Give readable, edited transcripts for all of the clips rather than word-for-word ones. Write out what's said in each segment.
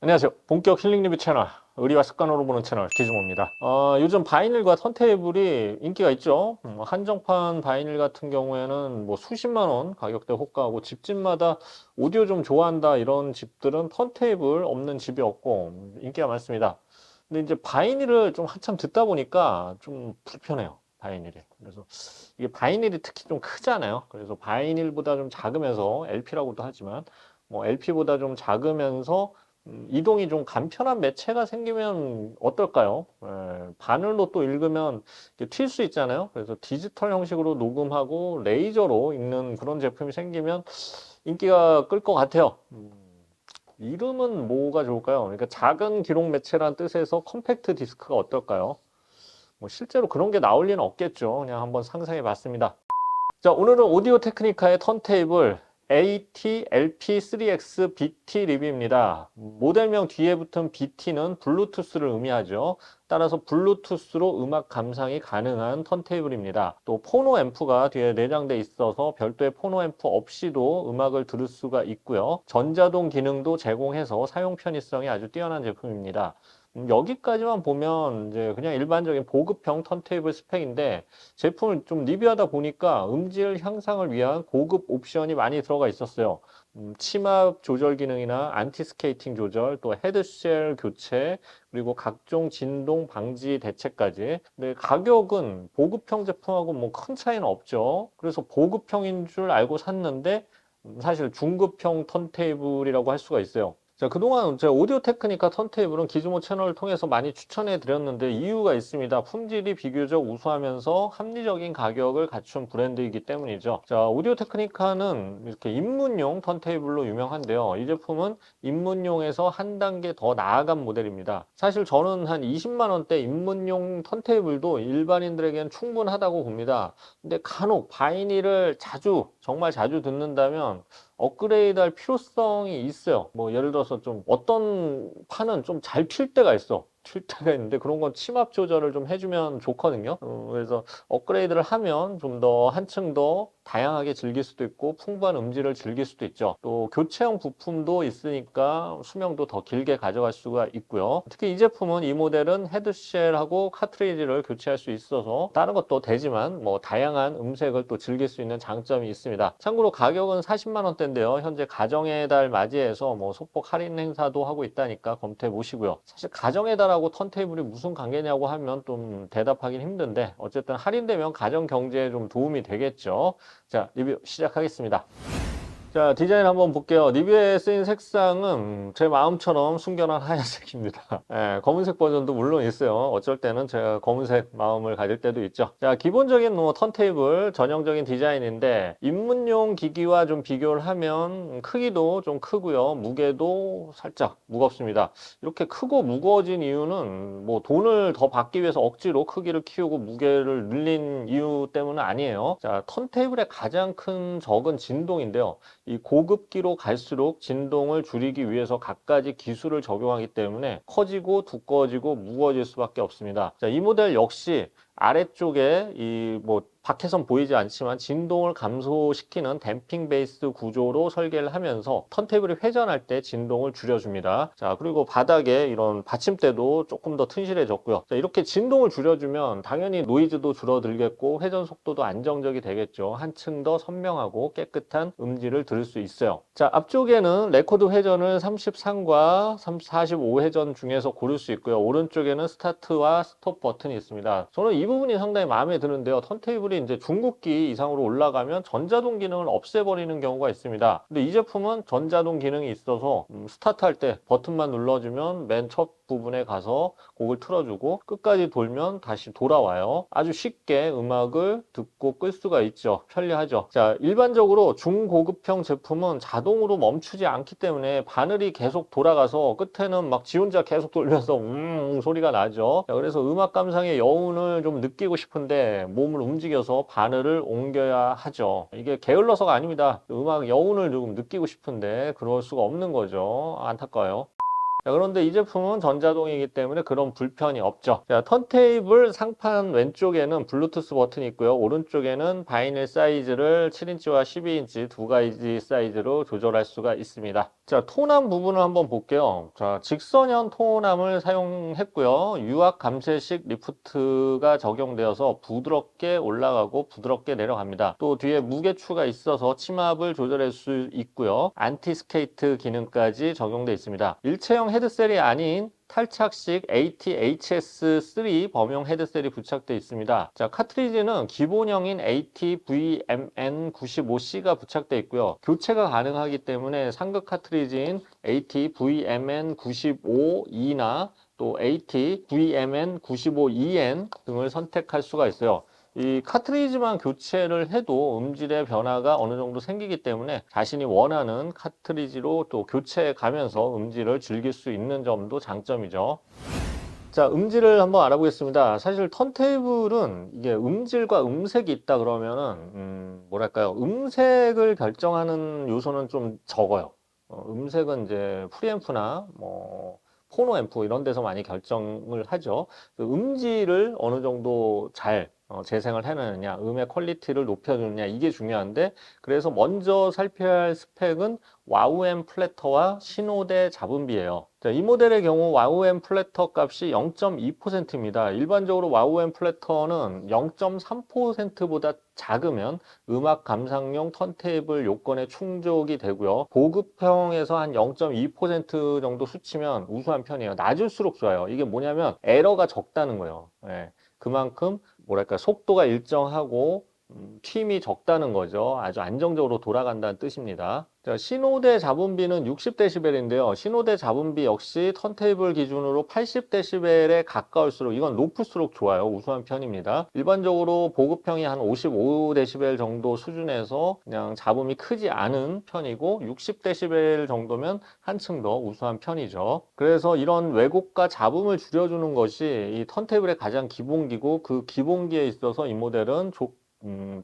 안녕하세요. 본격 힐링 리뷰 채널, 의리와 습관으로 보는 채널 기준호입니다. 요즘 바이닐과 턴테이블이 인기가 있죠. 한정판 바이닐 같은 경우에는 뭐 수십만 원 가격대 호가하고, 집집마다 오디오 좀 좋아한다 이런 집들은 턴테이블 없는 집이 없고 인기가 많습니다. 근데 이제 바이닐을 좀 한참 듣다 보니까 좀 불편해요. 바이닐이. 그래서 이게 바이닐이 특히 좀 크잖아요. 그래서 바이닐보다 좀 작으면서 LP라고도 하지만 뭐 LP보다 좀 작으면서 이동이 좀 간편한 매체가 생기면 어떨까요? 바늘로 또 읽으면 튈 수 있잖아요. 그래서 디지털 형식으로 녹음하고 레이저로 읽는 그런 제품이 생기면 인기가 끌 것 같아요. 이름은 뭐가 좋을까요? 그러니까 작은 기록 매체란 뜻에서 컴팩트 디스크가 어떨까요? 뭐 실제로 그런 게 나올 리는 없겠죠. 그냥 한번 상상해 봤습니다. 자, 오늘은 오디오 테크니카의 턴테이블 AT-LP3X BT 리뷰입니다. 모델명 뒤에 붙은 BT는 블루투스를 의미하죠. 따라서 블루투스로 음악 감상이 가능한 턴테이블입니다. 또 포노 앰프가 뒤에 내장돼 있어서 별도의 포노 앰프 없이도 음악을 들을 수가 있고요. 전자동 기능도 제공해서 사용 편의성이 아주 뛰어난 제품입니다. 여기까지만 보면 이제 그냥 일반적인 보급형 턴테이블 스펙인데, 제품을 좀 리뷰하다 보니까 음질 향상을 위한 고급 옵션이 많이 들어가 있었어요. 치막 조절 기능이나 안티 스케이팅 조절, 또 헤드쉘 교체, 그리고 각종 진동 방지 대책까지. 근데 가격은 보급형 제품하고 뭐 큰 차이는 없죠. 그래서 보급형인 줄 알고 샀는데 사실 중급형 턴테이블이라고 할 수가 있어요. 자, 그동안 제가 오디오 테크니카 턴테이블은 기즈모 채널을 통해서 많이 추천해 드렸는데 이유가 있습니다. 품질이 비교적 우수하면서 합리적인 가격을 갖춘 브랜드이기 때문이죠. 자, 오디오 테크니카는 이렇게 입문용 턴테이블로 유명한데요. 이 제품은 입문용에서 한 단계 더 나아간 모델입니다. 사실 저는 한 20만 원대 입문용 턴테이블도 일반인들에게는 충분하다고 봅니다. 근데 간혹 바이닐을 정말 자주 듣는다면 업그레이드 할 필요성이 있어요. 뭐 예를 들어서 좀 어떤 판은 좀 잘 튈 때가 있어. 튈 때가 있는데 그런 건 침합 조절을 좀 해주면 좋거든요. 그래서 업그레이드를 하면 좀 더 한층 더 다양하게 즐길 수도 있고 풍부한 음질을 즐길 수도 있죠. 또 교체형 부품도 있으니까 수명도 더 길게 가져갈 수가 있고요. 특히 이 제품은 이 모델은 헤드쉘하고 카트리지를 교체할 수 있어서 다른 것도 되지만 뭐 다양한 음색을 또 즐길 수 있는 장점이 있습니다. 참고로 가격은 40만 원대인데요. 현재 가정의 달 맞이해서 뭐 소폭 할인 행사도 하고 있다니까 검토해 보시고요. 사실 가정의 달하고 턴테이블이 무슨 관계냐고 하면 좀 대답하기는 힘든데, 어쨌든 할인되면 가정 경제에 좀 도움이 되겠죠. 자, 리뷰 시작하겠습니다. 자, 디자인 한번 볼게요. 리뷰에 쓰인 색상은 제 마음처럼 순결한 하얀색입니다. 예, 검은색 버전도 물론 있어요. 어쩔 때는 제가 검은색 마음을 가질 때도 있죠. 자, 기본적인 뭐 턴테이블 전형적인 디자인인데, 입문용 기기와 좀 비교를 하면 크기도 좀 크고요. 무게도 살짝 무겁습니다. 이렇게 크고 무거워진 이유는 뭐 돈을 더 받기 위해서 억지로 크기를 키우고 무게를 늘린 이유 때문은 아니에요. 자, 턴테이블의 가장 큰 적은 진동인데요. 이 고급기로 갈수록 진동을 줄이기 위해서 갖가지 기술을 적용하기 때문에 커지고 두꺼워지고 무거워질 수밖에 없습니다. 자, 이 모델 역시 아래쪽에 이 뭐 밖에선 보이지 않지만 진동을 감소시키는 댐핑 베이스 구조로 설계를 하면서 턴테이블이 회전할 때 진동을 줄여줍니다. 자, 그리고 바닥에 이런 받침대도 조금 더 튼실해졌고요. 자, 이렇게 진동을 줄여주면 당연히 노이즈도 줄어들겠고 회전 속도도 안정적이 되겠죠. 한층 더 선명하고 깨끗한 음질을 들을 수 있어요. 자, 앞쪽에는 레코드 회전을 33과 45회전 중에서 고를 수 있고요. 오른쪽에는 스타트와 스톱 버튼이 있습니다. 저는 이 부분이 상당히 마음에 드는데요. 턴테이블이 이제 중국기 이상으로 올라가면 전자동 기능을 없애버리는 경우가 있습니다. 근데 이 제품은 전자동 기능이 있어서 스타트할 때 버튼만 눌러주면 맨 첫 부분에 가서 곡을 틀어주고 끝까지 돌면 다시 돌아와요. 아주 쉽게 음악을 듣고 끌 수가 있죠. 편리하죠. 자, 일반적으로 중고급형 제품은 자동으로 멈추지 않기 때문에 바늘이 계속 돌아가서 끝에는 막 지 혼자 계속 돌면서 소리가 나죠. 자, 그래서 음악 감상의 여운을 좀 느끼고 싶은데 몸을 움직여서 바늘을 옮겨야 하죠. 이게 게을러서가 아닙니다. 음악 여운을 좀 느끼고 싶은데 그럴 수가 없는 거죠. 안타까워요. 자, 그런데 이 제품은 전자동이기 때문에 그런 불편이 없죠. 자, 턴테이블 상판 왼쪽에는 블루투스 버튼이 있고요. 오른쪽에는 바이닐 사이즈를 7인치와 12인치 두 가지 사이즈로 조절할 수가 있습니다. 자, 톤암 부분을 한번 볼게요. 자, 직선형 톤암을 사용했고요. 유압 감쇄식 리프트가 적용되어서 부드럽게 올라가고 부드럽게 내려갑니다. 또 뒤에 무게추가 있어서 침압을 조절할 수 있고요. 안티 스케이트 기능까지 적용되어 있습니다. 일체형 헤드셀이 아닌 탈착식 AT-HS3 범용 헤드셀이 부착되어 있습니다. 자, 카트리지는 기본형인 AT-VMN95C가 부착되어 있고요. 교체가 가능하기 때문에 상급 카트리지인 AT-VMN95E나 또 AT-VMN95EN 등을 선택할 수가 있어요. 이 카트리지만 교체를 해도 음질의 변화가 어느 정도 생기기 때문에 자신이 원하는 카트리지로 또 교체해 가면서 음질을 즐길 수 있는 점도 장점이죠. 자, 음질을 한번 알아보겠습니다. 사실 턴테이블은 이게 음질과 음색이 있다 그러면은, 뭐랄까요. 음색을 결정하는 요소는 좀 적어요. 음색은 이제 프리앰프나 뭐, 포노 앰프 이런 데서 많이 결정을 하죠. 그 음질을 어느 정도 잘 재생을 해내느냐, 음의 퀄리티를 높여주느냐, 이게 중요한데, 그래서 먼저 살펴야 할 스펙은 와우앰 플래터와 신호대 잡음비예요. 자, 이 모델의 경우 와우앰 플래터 값이 0.2%입니다. 일반적으로 와우앰 플래터는 0.3%보다 작으면 음악 감상용 턴테이블 요건에 충족이 되고요. 보급형에서 한 0.2% 정도 수치면 우수한 편이에요. 낮을수록 좋아요. 이게 뭐냐면 에러가 적다는 거예요. 예, 그만큼 뭐랄까 속도가 일정하고 튠이 적다는 거죠. 아주 안정적으로 돌아간다는 뜻입니다. 자, 신호대 잡음비는 60dB인데요. 신호대 잡음비 역시 턴테이블 기준으로 80dB에 가까울수록 이건 높을수록 좋아요. 우수한 편입니다. 일반적으로 보급형이 한 55dB 정도 수준에서 그냥 잡음이 크지 않은 편이고 60dB 정도면 한층 더 우수한 편이죠. 그래서 이런 왜곡과 잡음을 줄여주는 것이 이 턴테이블의 가장 기본기고 그 기본기에 있어서 이 모델은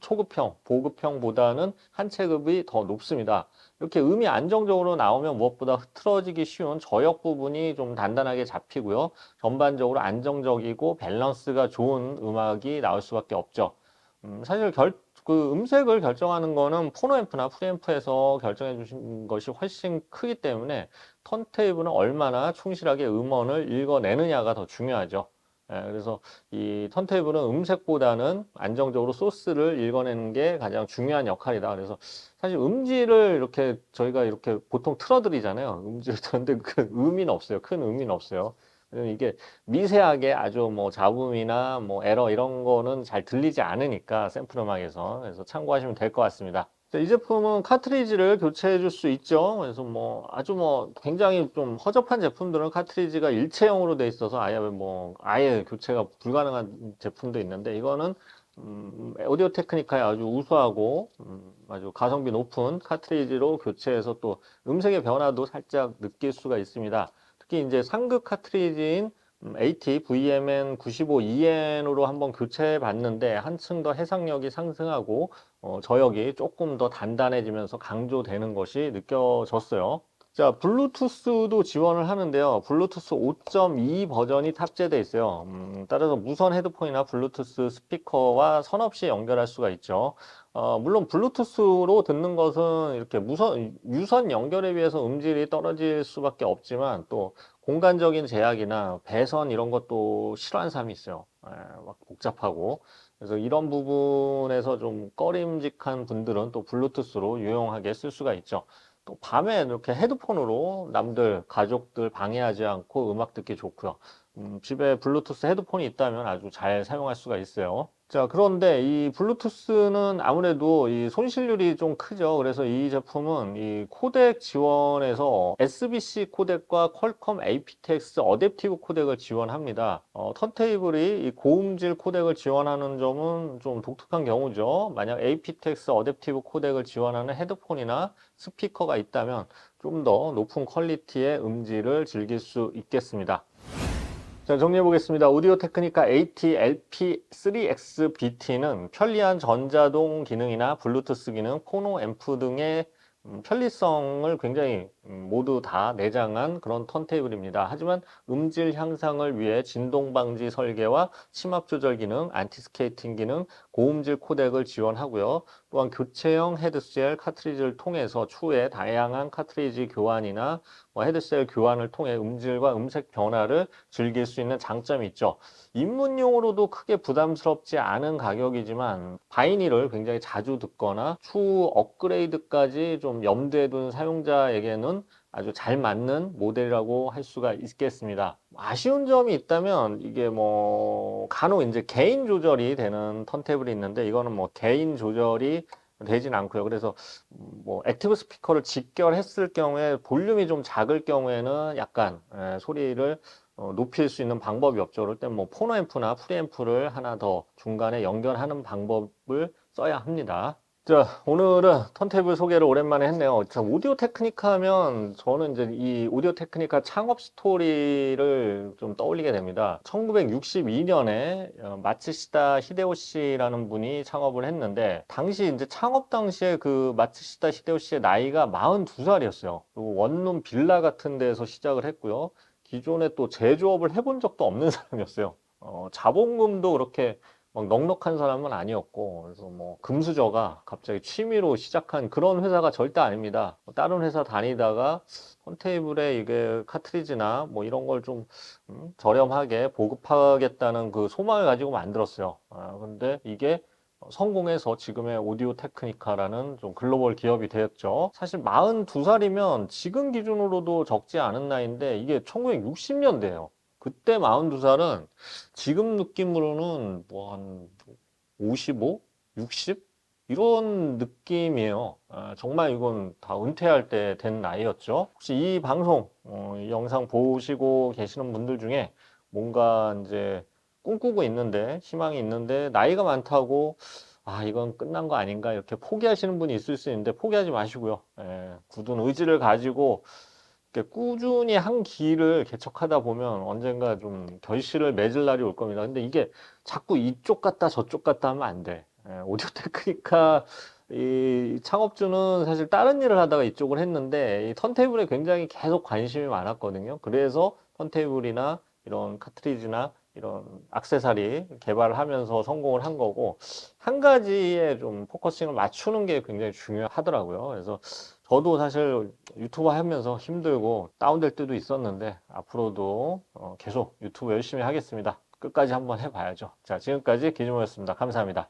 초급형, 보급형보다는 한 체급이 더 높습니다. 이렇게 음이 안정적으로 나오면 무엇보다 흐트러지기 쉬운 저역 부분이 좀 단단하게 잡히고요. 전반적으로 안정적이고 밸런스가 좋은 음악이 나올 수밖에 없죠. 사실 그 음색을 결정하는 거는 포노앰프나 프리앰프에서 결정해 주신 것이 훨씬 크기 때문에 턴테이블은 얼마나 충실하게 음원을 읽어내느냐가 더 중요하죠. 그래서 이 턴테이블은 음색보다는 안정적으로 소스를 읽어내는 게 가장 중요한 역할이다. 그래서 사실 음질을 이렇게 저희가 이렇게 보통 틀어드리잖아요. 음질을 듣는데 그 의미는 없어요. 큰 의미는 없어요. 이게 미세하게 아주 뭐 잡음이나 뭐 에러 이런 거는 잘 들리지 않으니까 샘플 음악에서 그래서 참고하시면 될 것 같습니다. 이 제품은 카트리지를 교체해 줄 수 있죠. 그래서 뭐 아주 뭐 굉장히 좀 허접한 제품들은 카트리지가 일체형으로 돼 있어서 아예 교체가 불가능한 제품도 있는데 이거는 오디오 테크니카에 아주 우수하고 아주 가성비 높은 카트리지로 교체해서 또 음색의 변화도 살짝 느낄 수가 있습니다. 특히 이제 상급 카트리지인 AT-VMN95EN으로 한번 교체해 봤는데 한층 더 해상력이 상승하고 저역이 조금 더 단단해지면서 강조되는 것이 느껴졌어요. 자, 블루투스도 지원을 하는데요. 블루투스 5.2 버전이 탑재되어 있어요. 따라서 무선 헤드폰이나 블루투스 스피커와 선 없이 연결할 수가 있죠. 물론 블루투스로 듣는 것은 이렇게 유선 연결에 비해서 음질이 떨어질 수밖에 없지만 또 공간적인 제약이나 배선 이런 것도 싫어하는 사람이 있어요. 막 복잡하고. 그래서 이런 부분에서 좀 꺼림직한 분들은 또 블루투스로 유용하게 쓸 수가 있죠. 또 밤에 이렇게 헤드폰으로 남들, 가족들 방해하지 않고 음악 듣기 좋고요. 집에 블루투스 헤드폰이 있다면 아주 잘 사용할 수가 있어요. 자, 그런데 이 블루투스는 아무래도 이 손실률이 좀 크죠. 그래서 이 제품은 이 코덱 지원에서 SBC 코덱과 퀄컴 aptX 어댑티브 코덱을 지원합니다. 턴테이블이 이 고음질 코덱을 지원하는 점은 좀 독특한 경우죠. 만약 aptX 어댑티브 코덱을 지원하는 헤드폰이나 스피커가 있다면 좀 더 높은 퀄리티의 음질을 즐길 수 있겠습니다. 자, 정리해 보겠습니다. 오디오 테크니카 AT-LP3X-BT는 편리한 전자동 기능이나 블루투스 기능, 포노 앰프 등의 편리성을 굉장히 모두 다 내장한 그런 턴테이블입니다. 하지만 음질 향상을 위해 진동 방지 설계와 심압 조절 기능, 안티스케이팅 기능, 고음질 코덱을 지원하고요. 또한 교체형 헤드셀 카트리지를 통해서 추후에 다양한 카트리지 교환이나 헤드셀 교환을 통해 음질과 음색 변화를 즐길 수 있는 장점이 있죠. 입문용으로도 크게 부담스럽지 않은 가격이지만 바이닐을 굉장히 자주 듣거나 추후 업그레이드까지 좀 염두에 둔 사용자에게는 아주 잘 맞는 모델이라고 할 수가 있겠습니다. 아쉬운 점이 있다면 이게 간혹 이제 개인 조절이 되는 턴테이블이 있는데 이거는 개인 조절이 되진 않고요. 그래서 액티브 스피커를 직결했을 경우에 볼륨이 좀 작을 경우에는 약간 소리를 높일 수 있는 방법이 없죠. 그럴 땐 포노앰프나 프리앰프를 하나 더 중간에 연결하는 방법을 써야 합니다. 자, 오늘은 턴테이블 소개를 오랜만에 했네요. 자, 오디오 테크니카 하면 저는 이제 이 오디오 테크니카 창업 스토리를 좀 떠올리게 됩니다. 1962년에 마츠시다 히데요시라는 분이 창업을 했는데 당시 이제 창업 당시에 그 마츠시다 히데요시의 나이가 42살이었어요. 그리고 원룸 빌라 같은 데서 시작을 했고요. 기존에 또 제조업을 해본 적도 없는 사람이었어요. 자본금도 그렇게 막 넉넉한 사람은 아니었고, 그래서 금수저가 갑자기 취미로 시작한 그런 회사가 절대 아닙니다. 다른 회사 다니다가 턴테이블에 이게 카트리지나 이런 걸 좀 저렴하게 보급하겠다는 그 소망을 가지고 만들었어요. 근데 이게 성공해서 지금의 오디오 테크니카라는 좀 글로벌 기업이 되었죠. 사실 42살이면 지금 기준으로도 적지 않은 나이인데 이게 1960년대예요. 그때 42살은 지금 느낌으로는 한 55, 60 이런 느낌이에요. 정말 이건 다 은퇴할 때 된 나이였죠. 혹시 이 방송, 이 영상 보시고 계시는 분들 중에 뭔가 이제 꿈꾸고 있는데 희망이 있는데 나이가 많다고 이건 끝난 거 아닌가 이렇게 포기하시는 분이 있을 수 있는데 포기하지 마시고요. 굳은 의지를 가지고 이렇게 꾸준히 한 길을 개척하다 보면 언젠가 좀 결실을 맺을 날이 올 겁니다. 근데 이게 자꾸 이쪽 갔다 저쪽 갔다 하면 안 돼. 오디오 테크니카 이 창업주는 사실 다른 일을 하다가 이쪽을 했는데 이 턴테이블에 굉장히 계속 관심이 많았거든요. 그래서 턴테이블이나 이런 카트리지나 이런 액세서리 개발을 하면서 성공을 한 거고 한 가지에 좀 포커싱을 맞추는 게 굉장히 중요하더라고요. 그래서 저도 사실 유튜브 하면서 힘들고 다운될 때도 있었는데 앞으로도 계속 유튜브 열심히 하겠습니다. 끝까지 한번 해봐야죠. 자, 지금까지 기준모였습니다. 감사합니다.